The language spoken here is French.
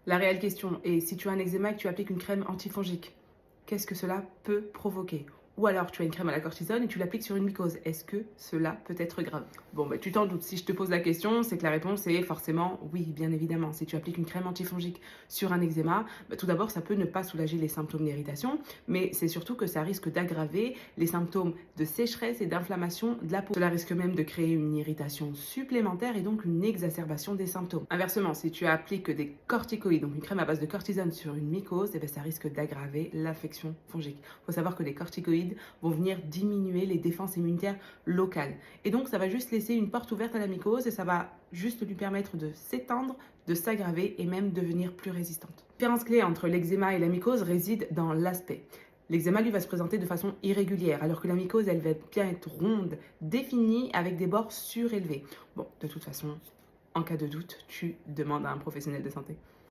La réelle question est, si tu as un eczéma et que tu appliques une crème antifongique, qu'est-ce que cela peut provoquer? Ou alors tu as une crème à la cortisone et tu l'appliques sur une mycose. Est-ce que cela peut être grave? Bon, bah, tu t'en doutes. Si je te pose la question, c'est que la réponse est forcément oui, bien évidemment. Si tu appliques une crème antifongique sur un eczéma, bah, tout d'abord, ça peut ne pas soulager les symptômes d'irritation, mais c'est surtout que ça risque d'aggraver les symptômes de sécheresse et d'inflammation de la peau. Cela risque même de créer une irritation supplémentaire et donc une exacerbation des symptômes. Inversement, si tu appliques des corticoïdes, donc une crème à base de cortisone sur une mycose, eh bien, ça risque d'aggraver l'infection fongique. Il faut savoir que les corticoïdes vont venir diminuer les défenses immunitaires locales. Et donc, ça va juste laisser une porte ouverte à la mycose et ça va juste lui permettre de s'étendre, de s'aggraver et même devenir plus résistante. La différence clé entre l'eczéma et la mycose réside dans l'aspect. L'eczéma, lui, va se présenter de façon irrégulière, alors que la mycose, elle va bien être ronde, définie, avec des bords surélevés. Bon, de toute façon, en cas de doute, tu demandes à un professionnel de santé.